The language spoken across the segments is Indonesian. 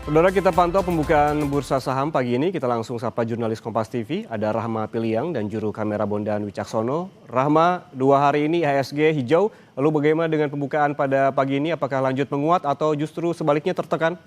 Saudara, kita pantau pembukaan bursa saham pagi ini. Kita langsung sapa jurnalis Kompas TV, ada Rahma Piliang dan juru kamera Bondan Wicaksono. Rahma, 2 hari ini IHSG hijau, lalu bagaimana dengan pembukaan pada pagi ini? Apakah lanjut menguat atau justru sebaliknya tertekan?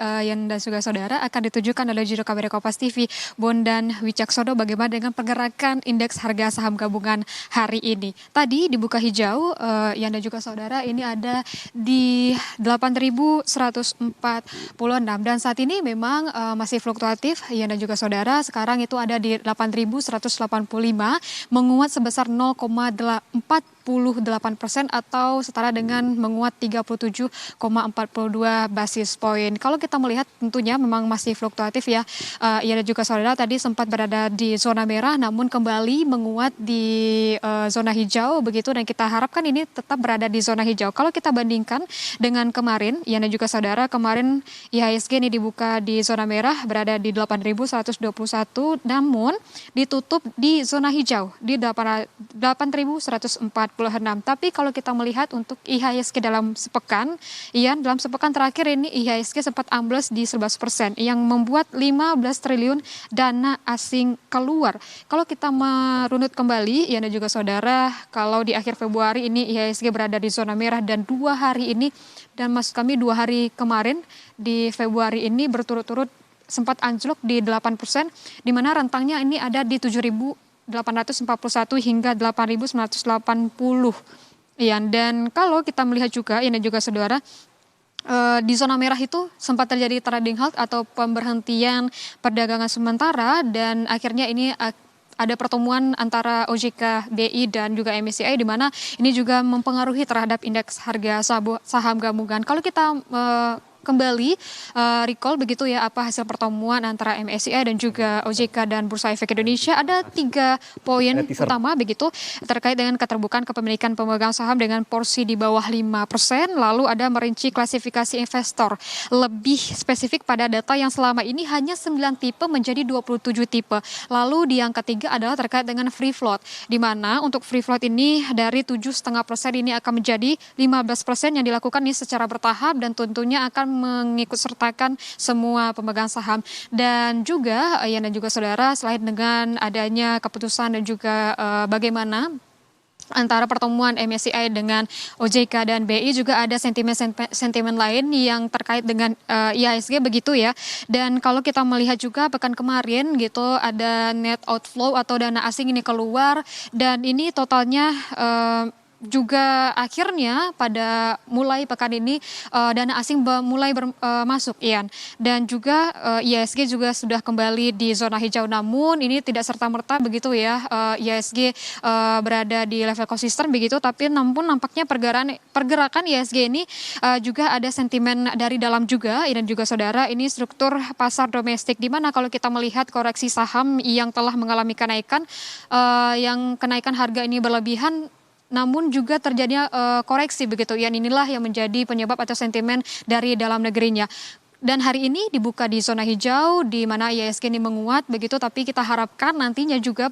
Yan dan juga saudara akan ditujukan oleh juru kamera Kompas TV Bondan Wicaksono bagaimana dengan pergerakan indeks harga saham gabungan hari ini. Tadi dibuka hijau, Yan dan juga saudara, ini ada di 8.146 dan saat ini memang masih fluktuatif, Yan dan juga saudara. Sekarang itu ada di 8.185, menguat sebesar 0,48% atau setara dengan menguat 37,42 basis poin. Kalau kita melihat tentunya memang masih fluktuatif ya. Ia dan juga saudara tadi sempat berada di zona merah namun kembali menguat di zona hijau begitu, dan kita harapkan ini tetap berada di zona hijau. Kalau kita bandingkan dengan kemarin, Ia dan juga saudara, kemarin IHSG ini dibuka di zona merah berada di 8.121 namun ditutup di zona hijau di 8.146. Tapi kalau kita melihat untuk IHSG dalam sepekan, dalam sepekan terakhir ini IHSG sempat ambles di 11% yang membuat 15 triliun dana asing keluar. Kalau kita merunut kembali, dan juga saudara, kalau di akhir Februari ini IHSG berada di zona merah dan 2 hari ini, dan maksud kami 2 hari kemarin di Februari ini berturut-turut sempat anjlok di 8%, di mana rentangnya ini ada di 7.841 hingga 8.980. Dan kalau kita melihat juga, dan juga saudara, di zona merah itu sempat terjadi trading halt atau pemberhentian perdagangan sementara, dan akhirnya ini ada pertemuan antara OJK, BI dan juga MSCI, di mana ini juga mempengaruhi terhadap indeks harga saham gabungan. Kalau kita kembali recall begitu ya, apa hasil pertemuan antara MSCI dan juga OJK dan Bursa Efek Indonesia, ada 3 poin utama begitu terkait dengan keterbukaan kepemilikan pemegang saham dengan porsi di bawah 5%, lalu ada merinci klasifikasi investor lebih spesifik pada data yang selama ini hanya 9 tipe menjadi 27 tipe. Lalu di yang ketiga adalah terkait dengan free float, di mana untuk free float ini dari 7,5% ini akan menjadi 15% yang dilakukan ini secara bertahap dan tentunya akan mengikut sertakan semua pemegang saham. Dan juga dan juga saudara, selain dengan adanya keputusan dan juga bagaimana antara pertemuan MSCI dengan OJK dan BI, juga ada sentimen lain yang terkait dengan IHSG begitu ya. Dan kalau kita melihat juga pekan kemarin gitu, ada net outflow atau dana asing ini keluar, dan ini totalnya juga akhirnya pada mulai pekan ini dana asing mulai masuk, Ian. Dan juga IHSG juga sudah kembali di zona hijau, namun ini tidak serta-merta begitu ya IHSG berada di level konsisten begitu, tapi namun nampaknya pergerakan IHSG ini juga ada sentimen dari dalam juga, dan juga saudara, ini struktur pasar domestik, di mana kalau kita melihat koreksi saham yang telah mengalami kenaikan, yang kenaikan harga ini berlebihan, namun juga terjadinya koreksi begitu. Inilah yang menjadi penyebab atau sentimen dari dalam negerinya. Dan hari ini dibuka di zona hijau, di mana IHSG ini menguat begitu, tapi kita harapkan nantinya juga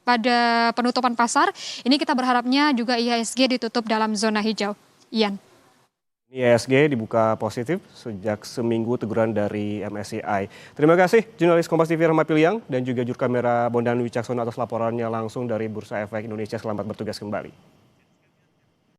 pada penutupan pasar ini kita berharapnya juga IHSG ditutup dalam zona hijau. Ian. IHSG dibuka positif sejak seminggu teguran dari MSCI. Terima kasih jurnalis Kompas TV Rahma Piliang dan juga juru kamera Bondan Wicaksono atas laporannya langsung dari Bursa Efek Indonesia. Selamat bertugas kembali.